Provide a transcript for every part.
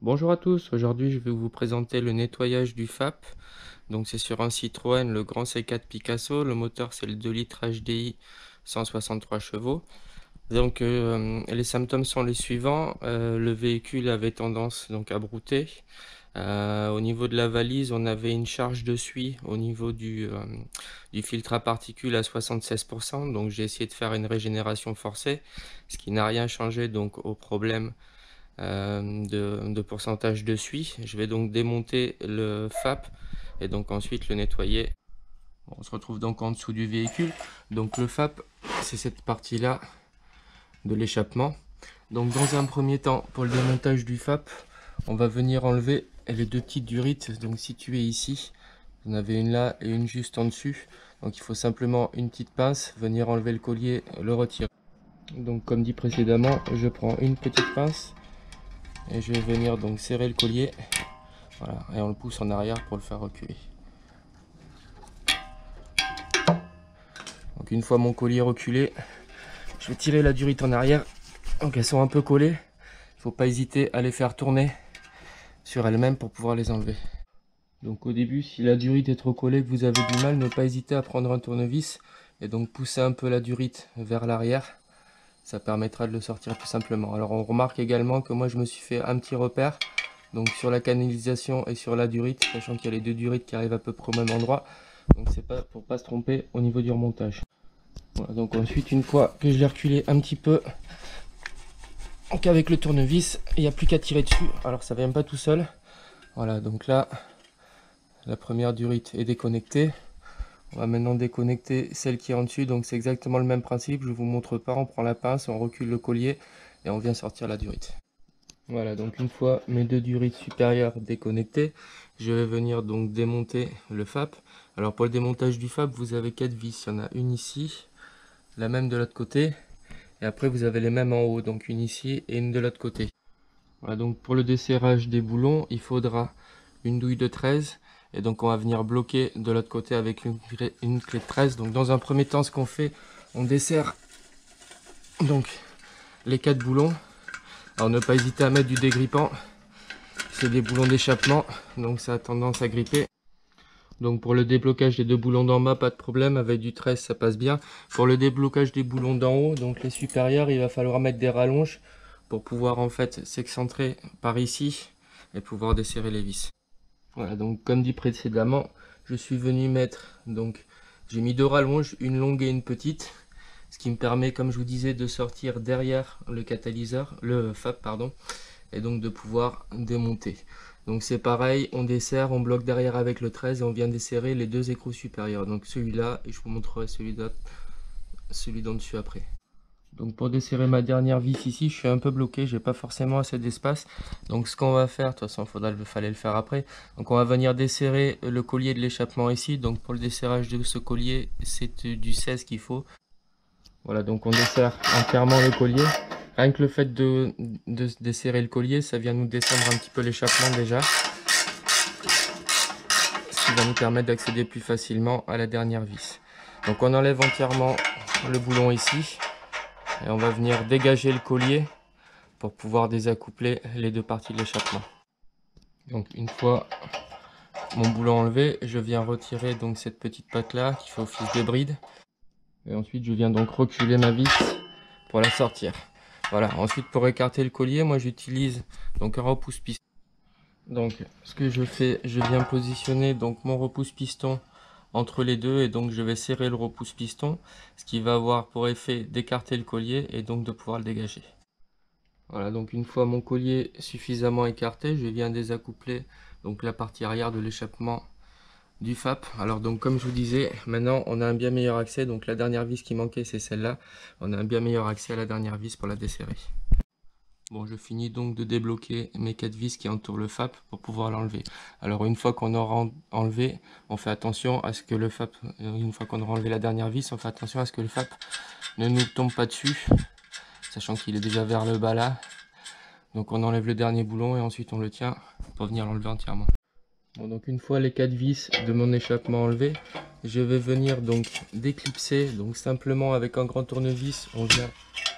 Bonjour à tous, aujourd'hui je vais vous présenter le nettoyage du FAP. Donc c'est sur un Citroën, le Grand C4 Picasso. Le moteur c'est le 2 litres HDI 163 chevaux. Donc les symptômes sont les suivants. Le véhicule avait tendance donc à brouter. Au niveau de la valise, on avait une charge de suie au niveau du filtre à particules à 76%. Donc j'ai essayé de faire une régénération forcée, ce qui n'a rien changé donc au problème de pourcentage de suie. Je vais donc démonter le FAP et donc ensuite le nettoyer. Bon, on se retrouve donc en dessous du véhicule. Donc le FAP, c'est cette partie-là de l'échappement. Donc dans un premier temps, pour le démontage du FAP, on va venir enlever les deux petites durites donc situées ici. Vous en avez une là et une juste en dessus. Donc il faut simplement une petite pince, venir enlever le collier, le retirer. Donc comme dit précédemment, je prends une petite pince et je vais venir donc serrer le collier, voilà, et on le pousse en arrière pour le faire reculer. Donc une fois mon collier reculé, je vais tirer la durite en arrière. Donc elles sont un peu collées, il ne faut pas hésiter à les faire tourner sur elles-mêmes pour pouvoir les enlever. Donc au début, si la durite est trop collée, que vous avez du mal, ne pas hésiter à prendre un tournevis et donc pousser un peu la durite vers l'arrière. Ça permettra de le sortir tout simplement. Alors on remarque également que moi je me suis fait un petit repère. Donc sur la canalisation et sur la durite, sachant qu'il y a les deux durites qui arrivent à peu près au même endroit. Donc c'est pas pour pas se tromper au niveau du remontage. Voilà, donc ensuite une fois que je l'ai reculé un petit peu, donc avec le tournevis, il n'y a plus qu'à tirer dessus. Alors ça vient pas tout seul. Voilà, donc là, la première durite est déconnectée. On va maintenant déconnecter celle qui est en dessus. Donc c'est exactement le même principe. Je vous montre pas, on prend la pince, on recule le collier et on vient sortir la durite. Voilà, donc une fois mes deux durites supérieures déconnectées, je vais venir donc démonter le FAP. Alors pour le démontage du FAP, vous avez 4 vis. Il y en a une ici, la même de l'autre côté, et après vous avez les mêmes en haut, donc une ici et une de l'autre côté. Voilà, donc pour le desserrage des boulons, il faudra une douille de 13, et donc on va venir bloquer de l'autre côté avec une clé de 13. Donc dans un premier temps, ce qu'on fait, on desserre donc les 4 boulons. Alors ne pas hésiter à mettre du dégrippant. C'est des boulons d'échappement, donc ça a tendance à gripper. Donc pour le déblocage des deux boulons d'en bas, pas de problème, avec du 13 ça passe bien. Pour le déblocage des boulons d'en haut, donc les supérieurs, il va falloir mettre des rallonges pour pouvoir en fait s'excentrer par ici et pouvoir desserrer les vis. Voilà, donc comme dit précédemment, je suis venu mettre, donc j'ai mis deux rallonges, une longue et une petite, ce qui me permet, comme je vous disais, de sortir derrière le catalyseur, le FAP pardon, et donc de pouvoir démonter. Donc c'est pareil, on desserre, on bloque derrière avec le 13 et on vient desserrer les deux écrous supérieurs. Donc celui-là, et je vous montrerai celui d'en dessus après. Donc pour desserrer ma dernière vis ici, je suis un peu bloqué, j'ai pas forcément assez d'espace. Donc ce qu'on va faire, de toute façon fallait le faire après. Donc on va venir desserrer le collier de l'échappement ici. Donc pour le desserrage de ce collier, c'est du 16 qu'il faut. Voilà, donc on desserre entièrement le collier. Rien que le fait de desserrer le collier, ça vient nous descendre un petit peu l'échappement déjà. Ce qui va nous permettre d'accéder plus facilement à la dernière vis. Donc on enlève entièrement le boulon ici. Et on va venir dégager le collier pour pouvoir désaccoupler les deux parties de l'échappement. Donc une fois mon boulon enlevé, je viens retirer donc cette petite patte là qui fait office de bride. Et ensuite je viens donc reculer ma vis pour la sortir. Voilà, ensuite pour écarter le collier, moi j'utilise donc un repousse-piston. Donc ce que je fais, je viens positionner donc mon repousse-piston entre les deux et donc je vais serrer le repousse-piston, ce qui va avoir pour effet d'écarter le collier et donc de pouvoir le dégager. Voilà, donc une fois mon collier suffisamment écarté, je viens désaccoupler donc la partie arrière de l'échappement du FAP. Alors donc comme je vous disais, maintenant on a un bien meilleur accès, donc la dernière vis qui manquait c'est celle-là. On a un bien meilleur accès à la dernière vis pour la desserrer. Bon, je finis donc de débloquer mes 4 vis qui entourent le FAP pour pouvoir l'enlever. Alors une fois qu'on aura enlevé, on fait attention à ce que le FAP, une fois qu'on aura enlevé la dernière vis, on fait attention à ce que le FAP ne nous tombe pas dessus, sachant qu'il est déjà vers le bas là. Donc on enlève le dernier boulon et ensuite on le tient pour venir l'enlever entièrement. Bon, donc une fois les 4 vis de mon échappement enlevés, je vais venir donc déclipser. Donc simplement avec un grand tournevis, on vient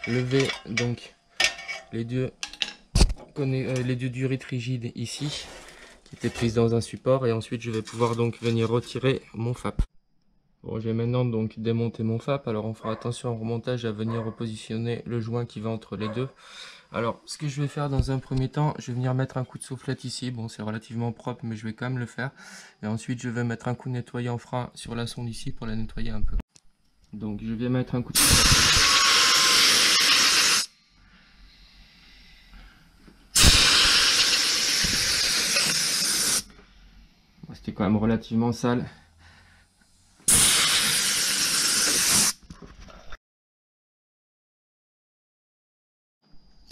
lever donc les deux les deux durites rigides ici, qui étaient prises dans un support, et ensuite je vais pouvoir donc venir retirer mon FAP. Bon, j'ai maintenant donc démonté mon FAP, alors on fera attention au remontage à venir repositionner le joint qui va entre les deux. Alors, ce que je vais faire dans un premier temps, je vais venir mettre un coup de soufflette ici. Bon, c'est relativement propre, mais je vais quand même le faire. Et ensuite, je vais mettre un coup de nettoyant frein sur la sonde ici pour la nettoyer un peu. Donc, je vais mettre un coup de soufflette. Bon, c'était quand même relativement sale.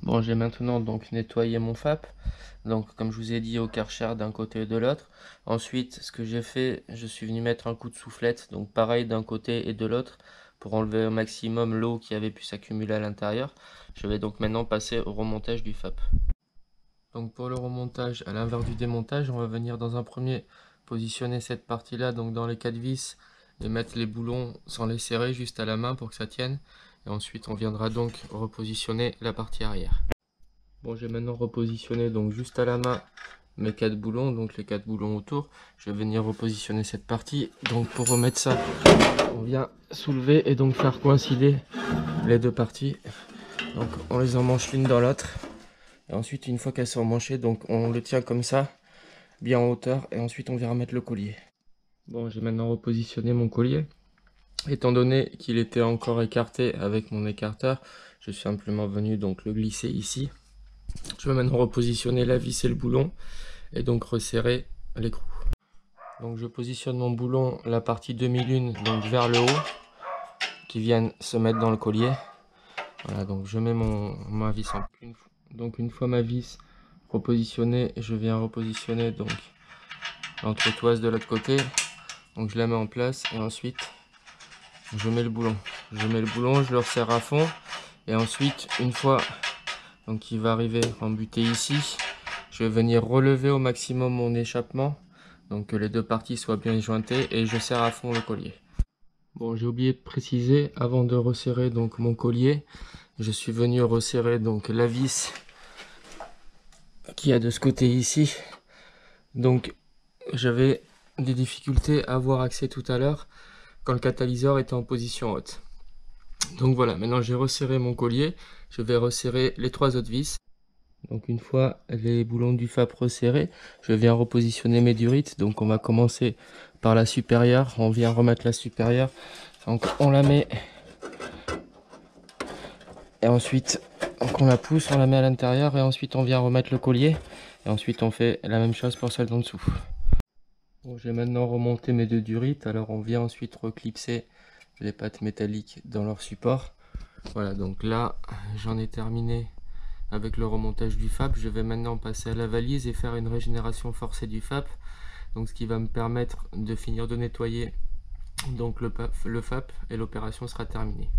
Bon, j'ai maintenant donc nettoyé mon FAP. Donc, comme je vous ai dit, au Karcher d'un côté et de l'autre. Ensuite, ce que j'ai fait, je suis venu mettre un coup de soufflette. Donc, pareil d'un côté et de l'autre pour enlever au maximum l'eau qui avait pu s'accumuler à l'intérieur. Je vais donc maintenant passer au remontage du FAP. Donc, pour le remontage, à l'inverse du démontage, on va venir dans un premier positionner cette partie-là, donc dans les 4 vis, et mettre les boulons sans les serrer, juste à la main pour que ça tienne. Et ensuite, on viendra donc repositionner la partie arrière. Bon, j'ai maintenant repositionné donc juste à la main mes 4 boulons, donc les 4 boulons autour. Je vais venir repositionner cette partie. Donc pour remettre ça, on vient soulever et donc faire coïncider les deux parties. Donc on les emmanche l'une dans l'autre. Et ensuite, une fois qu'elles sont emmanchées, donc on le tient comme ça, bien en hauteur. Et ensuite, on vient remettre le collier. Bon, j'ai maintenant repositionné mon collier. Étant donné qu'il était encore écarté avec mon écarteur, je suis simplement venu donc le glisser ici. Je vais maintenant repositionner la vis et le boulon et donc resserrer l'écrou. Donc je positionne mon boulon, la partie demi-lune, donc vers le haut, qui viennent se mettre dans le collier. Voilà, donc je mets ma vis en donc une fois ma vis repositionnée, je viens repositionner donc l'entretoise de l'autre côté. Donc je la mets en place et ensuite je mets le boulon. Je mets le boulon, je le resserre à fond et ensuite une fois donc il va arriver embuté ici, je vais venir relever au maximum mon échappement, donc que les deux parties soient bien jointées et je serre à fond le collier. Bon, j'ai oublié de préciser, avant de resserrer donc mon collier, je suis venu resserrer donc la vis qu'il y a de ce côté ici. Donc j'avais des difficultés à avoir accès tout à l'heure quand le catalyseur était en position haute. Donc voilà, maintenant j'ai resserré mon collier, je vais resserrer les 3 autres vis. Donc une fois les boulons du FAP resserrés, je viens repositionner mes durites. Donc on va commencer par la supérieure, on vient remettre la supérieure. Donc on la met et ensuite donc on la pousse, on la met à l'intérieur et ensuite on vient remettre le collier. Et ensuite on fait la même chose pour celle d'en dessous. Bon, j'ai maintenant remonté mes 2 durites, alors on vient ensuite reclipser les pattes métalliques dans leur support. Voilà, donc là j'en ai terminé avec le remontage du FAP. Je vais maintenant passer à la valise et faire une régénération forcée du FAP, donc ce qui va me permettre de finir de nettoyer donc le FAP et l'opération sera terminée.